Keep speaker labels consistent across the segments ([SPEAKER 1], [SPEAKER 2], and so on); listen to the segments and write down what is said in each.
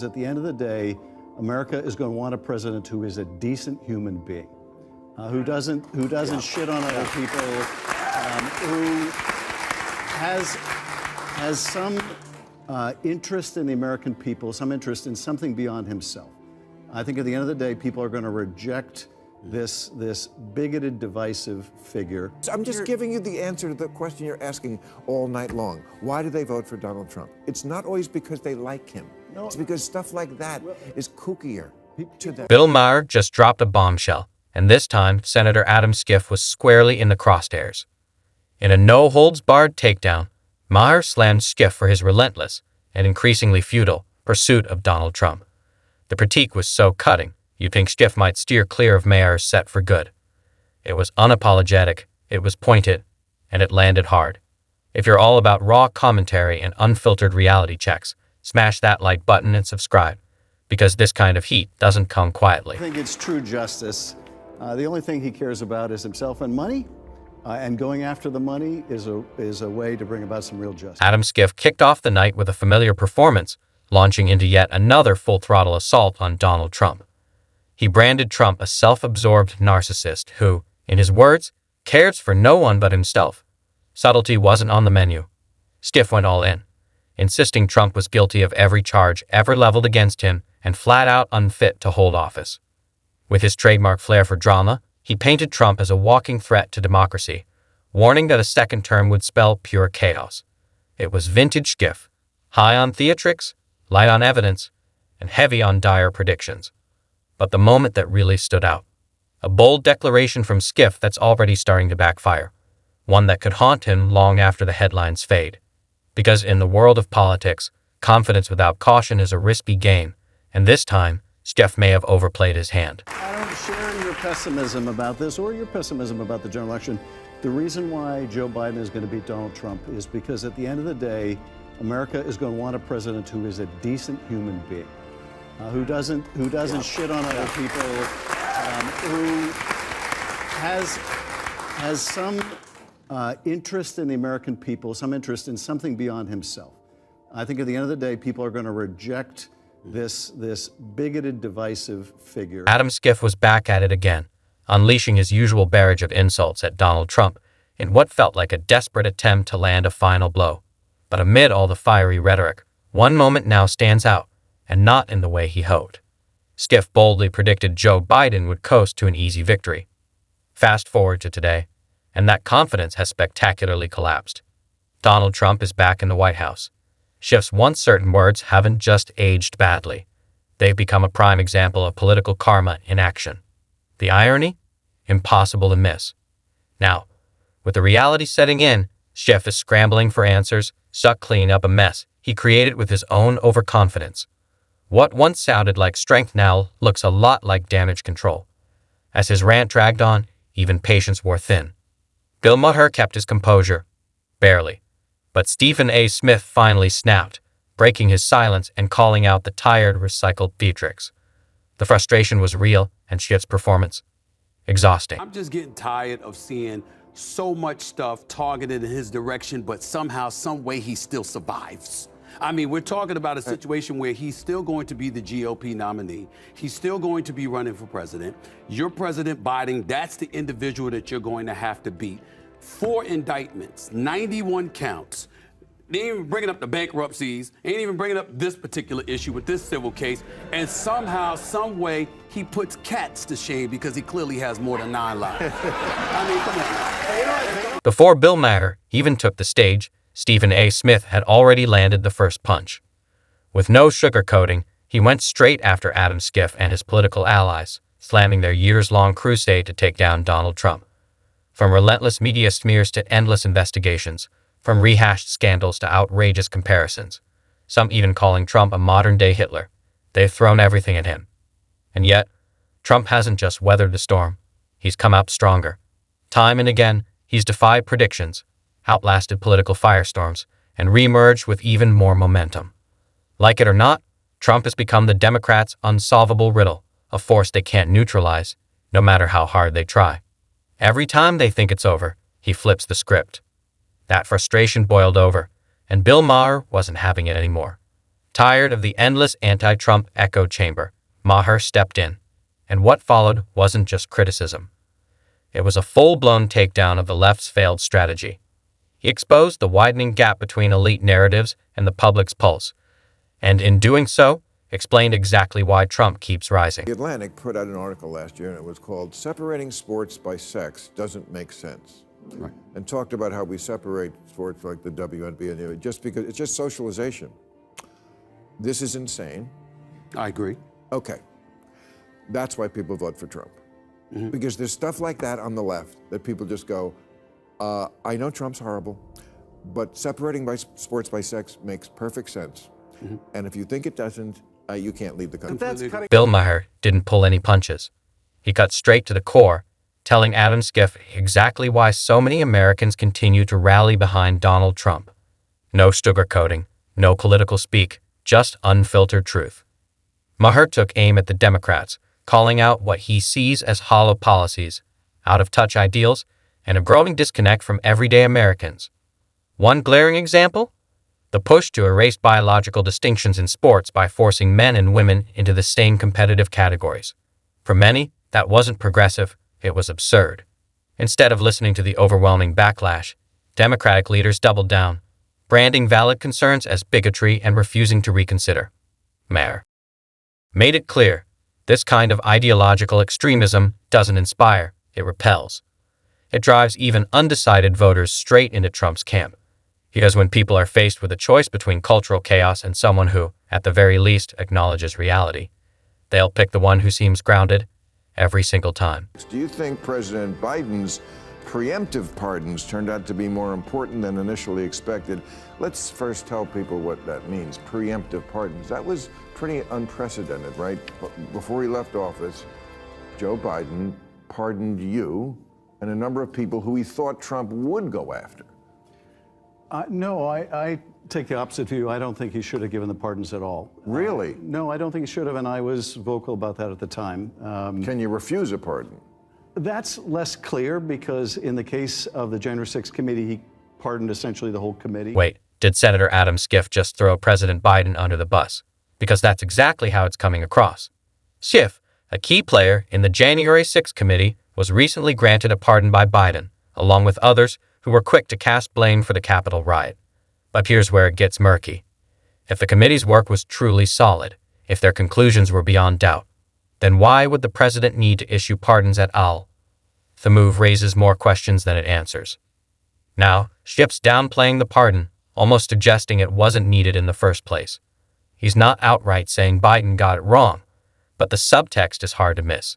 [SPEAKER 1] At the end of the day, America is going to want a president who is a decent human being, who doesn't shit on other people, who has some interest in the American people, some interest in something beyond himself. I think at the end of the day, people are going to reject this bigoted, divisive figure.
[SPEAKER 2] So I'm just giving you the answer to the question you're asking all night long. Why do they vote for Donald Trump? It's not always because they like him. No. It's because stuff like that is kookier to them.
[SPEAKER 3] Bill Maher just dropped a bombshell, and this time, Senator Adam Schiff was squarely in the crosshairs. In a no-holds-barred takedown, Maher slammed Schiff for his relentless and increasingly futile pursuit of Donald Trump. The critique was so cutting, you'd think Schiff might steer clear of Maher's set for good. It was unapologetic, it was pointed, and it landed hard. If you're all about raw commentary and unfiltered reality checks, smash that like button and subscribe, because this kind of heat doesn't come quietly.
[SPEAKER 1] I think it's true justice. The only thing he cares about is himself and money, and going after the money is a way to bring about some real justice.
[SPEAKER 3] Adam Schiff kicked off the night with a familiar performance, launching into yet another full-throttle assault on Donald Trump. He branded Trump a self-absorbed narcissist who, in his words, cares for no one but himself. Subtlety wasn't on the menu. Schiff went all in, insisting Trump was guilty of every charge ever leveled against him and flat-out unfit to hold office. With his trademark flair for drama, he painted Trump as a walking threat to democracy, warning that a second term would spell pure chaos. It was vintage Schiff, high on theatrics, light on evidence, and heavy on dire predictions. But the moment that really stood out, a bold declaration from Schiff that's already starting to backfire, one that could haunt him long after the headlines fade. Because in the world of politics, confidence without caution is a risky game, and this time, Schiff may have overplayed his hand.
[SPEAKER 1] I don't share your pessimism about this or your pessimism about the general election. The reason why Joe Biden is going to beat Donald Trump is because at the end of the day, America is going to want a president who is a decent human being, who doesn't shit on other people, who has some interest in the American people, some interest in something beyond himself. I think at the end of the day, people are going to reject this bigoted, divisive figure.
[SPEAKER 3] Adam Schiff was back at it again, unleashing his usual barrage of insults at Donald Trump in what felt like a desperate attempt to land a final blow. But amid all the fiery rhetoric, one moment now stands out, and not in the way he hoped. Schiff boldly predicted Joe Biden would coast to an easy victory. Fast forward to today, and that confidence has spectacularly collapsed. Donald Trump is back in the White House. Schiff's once certain words haven't just aged badly. They've become a prime example of political karma in action. The irony? Impossible to miss. Now, with the reality setting in, Schiff is scrambling for answers, stuck cleaning up a mess he created with his own overconfidence. What once sounded like strength now looks a lot like damage control. As his rant dragged on, even patience wore thin. Bill Maher kept his composure. Barely. But Stephen A. Smith finally snapped, breaking his silence and calling out the tired, recycled theatrics. The frustration was real, and Schiff's performance exhausting.
[SPEAKER 4] I'm just getting tired of seeing so much stuff targeted in his direction, but somehow, some way, he still survives. I mean, we're talking about a situation where he's still going to be the GOP nominee. He's still going to be running for president. You're President Biden. That's the individual that you're going to have to beat. 4 indictments, 91 counts. They ain't even bringing up the bankruptcies, ain't even bringing up this particular issue with this civil case. And somehow, some way, he puts cats to shame because he clearly has more than 9 lives. I mean, come on.
[SPEAKER 3] Before Bill Maher even took the stage, Stephen A. Smith had already landed the first punch. With no sugarcoating, he went straight after Adam Schiff and his political allies, slamming their years-long crusade to take down Donald Trump. From relentless media smears to endless investigations, from rehashed scandals to outrageous comparisons, some even calling Trump a modern-day Hitler, they've thrown everything at him. And yet, Trump hasn't just weathered the storm. He's come out stronger. Time and again, he's defied predictions, outlasted political firestorms, and reemerged with even more momentum. Like it or not, Trump has become the Democrats' unsolvable riddle, a force they can't neutralize, no matter how hard they try. Every time they think it's over, he flips the script. That frustration boiled over, and Bill Maher wasn't having it anymore. Tired of the endless anti-Trump echo chamber, Maher stepped in, and what followed wasn't just criticism. It was a full-blown takedown of the left's failed strategy. He exposed the widening gap between elite narratives and the public's pulse, and in doing so, explained exactly why Trump keeps rising.
[SPEAKER 2] The Atlantic put out an article last year, and it was called "Separating Sports by Sex Doesn't Make Sense."
[SPEAKER 4] Right.
[SPEAKER 2] And talked about how we separate sports like the WNBA and just because it's just socialization. This is insane.
[SPEAKER 4] I agree.
[SPEAKER 2] Okay. That's why people vote for Trump. Because there's stuff like that on the left that people just go, I know Trump's horrible, but separating by sports by sex makes perfect sense. And if you think it doesn't, you can't leave the country.
[SPEAKER 3] Bill Maher didn't pull any punches. He cut straight to the core, telling Adam Schiff exactly why so many Americans continue to rally behind Donald Trump. No sugarcoating, no political speak, just unfiltered truth. Maher took aim at the Democrats, calling out what he sees as hollow policies, out-of-touch ideals, and a growing disconnect from everyday Americans. One glaring example? The push to erase biological distinctions in sports by forcing men and women into the same competitive categories. For many, that wasn't progressive, it was absurd. Instead of listening to the overwhelming backlash, Democratic leaders doubled down, branding valid concerns as bigotry and refusing to reconsider. Maher made it clear, this kind of ideological extremism doesn't inspire, it repels. It drives even undecided voters straight into Trump's camp. Because when people are faced with a choice between cultural chaos and someone who, at the very least, acknowledges reality, they'll pick the one who seems grounded every single time.
[SPEAKER 2] Do you think President Biden's preemptive pardons turned out to be more important than initially expected? Let's first tell people what that means, preemptive pardons. That was pretty unprecedented, right? Before he left office, Joe Biden pardoned you and a number of people who he thought Trump would go after.
[SPEAKER 1] No, I take the opposite view. I don't think he should have given the pardons at all.
[SPEAKER 2] Really?
[SPEAKER 1] No, I don't think he should have, and I was vocal about that at the time.
[SPEAKER 2] Can you refuse a pardon?
[SPEAKER 1] That's less clear because in the case of the January 6th committee, he pardoned essentially the whole committee.
[SPEAKER 3] Wait, did Senator Adam Schiff just throw President Biden under the bus? Because that's exactly how it's coming across. Schiff, a key player in the January 6th committee, was recently granted a pardon by Biden, along with others who were quick to cast blame for the Capitol riot. But here's where it gets murky. If the committee's work was truly solid, if their conclusions were beyond doubt, then why would the president need to issue pardons at all? The move raises more questions than it answers. Now, Schiff's downplaying the pardon, almost suggesting it wasn't needed in the first place. He's not outright saying Biden got it wrong, but the subtext is hard to miss.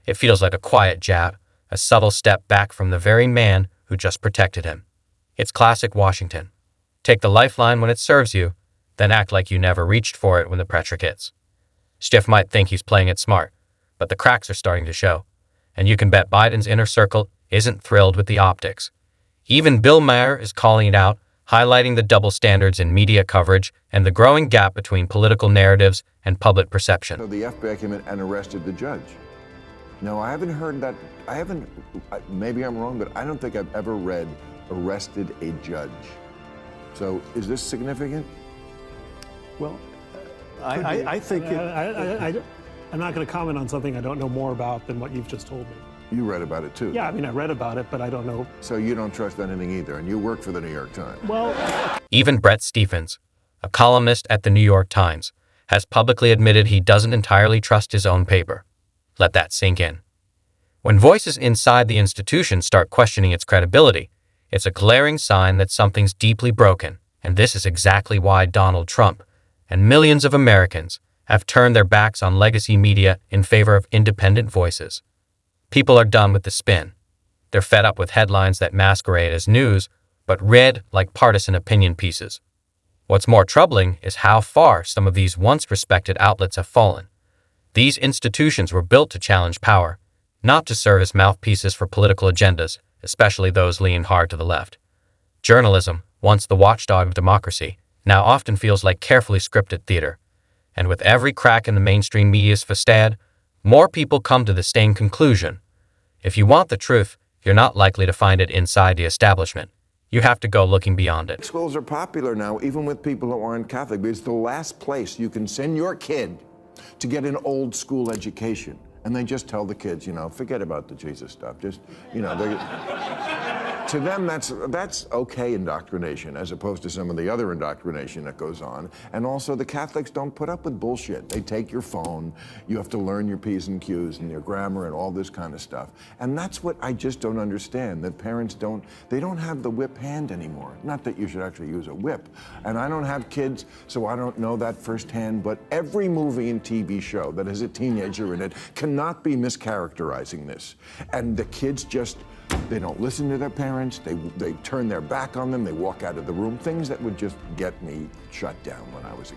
[SPEAKER 3] It feels like a quiet jab, a subtle step back from the very man who just protected him. It's classic Washington. Take the lifeline when it serves you, then act like you never reached for it when the pressure hits. Schiff might think he's playing it smart, but the cracks are starting to show, and you can bet Biden's inner circle isn't thrilled with the optics. Even Bill Maher is calling it out, highlighting the double standards in media coverage and the growing gap between political narratives and public perception.
[SPEAKER 2] So the FBI came in and arrested the judge. No, I haven't heard that. Maybe I'm wrong, but I don't think I've ever read arrested a judge. So is this significant?
[SPEAKER 1] Well, I think
[SPEAKER 5] I'm not going to comment on something I don't know more about than what you've just told me.
[SPEAKER 2] You read about it too.
[SPEAKER 5] Yeah, I mean, I read about it, but I don't know.
[SPEAKER 2] So you don't trust anything either, and you work for the New York Times.
[SPEAKER 5] Well,
[SPEAKER 3] Even Brett Stephens, a columnist at the New York Times, has publicly admitted he doesn't entirely trust his own paper. Let that sink in. When voices inside the institution start questioning its credibility, it's a glaring sign that something's deeply broken, and this is exactly why Donald Trump and millions of Americans have turned their backs on legacy media in favor of independent voices. People are done with the spin. They're fed up with headlines that masquerade as news, but read like partisan opinion pieces. What's more troubling is how far some of these once respected outlets have fallen. These institutions were built to challenge power, not to serve as mouthpieces for political agendas, especially those leaning hard to the left. Journalism, once the watchdog of democracy, now often feels like carefully scripted theater. And with every crack in the mainstream media's facade, more people come to the same conclusion. If you want the truth, you're not likely to find it inside the establishment. You have to go looking beyond it.
[SPEAKER 2] Schools are popular now, even with people who aren't Catholic, because it's the last place you can send your kid to get an old school education. And they just tell the kids, you know, forget about the Jesus stuff. Just, you know, to them, that's okay indoctrination, as opposed to some of the other indoctrination that goes on. And also, the Catholics don't put up with bullshit. They take your phone. You have to learn your P's and Q's and your grammar and all this kind of stuff. And that's what I just don't understand, that parents don't have the whip hand anymore. Not that you should actually use a whip. And I don't have kids, so I don't know that firsthand, but every movie and TV show that has a teenager in it cannot be mischaracterizing this. And the kids just, they don't listen to their parents, they turn their back on them, they walk out of the room, things that would just get me shut down when I was a kid.